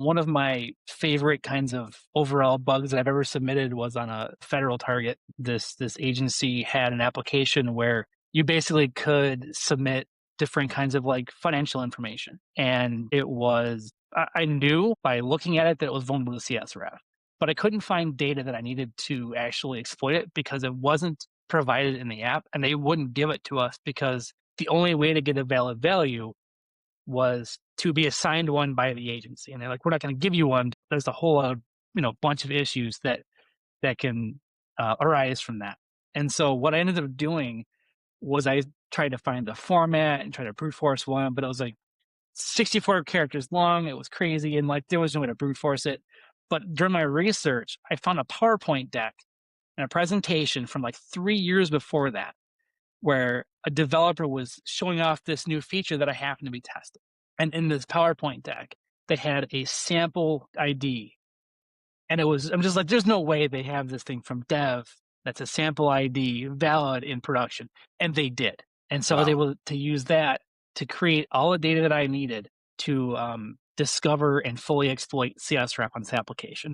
One of my favorite kinds of overall bugs that I've ever submitted was on a federal target. This agency had an application where you basically could submit different kinds of like financial information. And it was I knew by looking at it that it was vulnerable to CSRF, but I couldn't find data that I needed to actually exploit it because it wasn't provided in the app, and they wouldn't give it to us because the only way to get a valid value was to be assigned one by the agency. And they're like, we're not going to give you one. There's a whole bunch of issues that can arise from that. And so what I ended up doing was I tried to find the format and try to brute force one, but it was like 64 characters long. It was crazy. And like, there was no way to brute force it. But during my research, I found a PowerPoint deck and a presentation from like 3 years before that, where a developer was showing off this new feature that I happened to be testing. And in this PowerPoint deck, they had a sample ID. And I'm just like, there's no way they have this thing from dev that's a sample ID valid in production. And they did. And so I was Wow. able to use that to create all the data that I needed to discover and fully exploit CSRF on this application.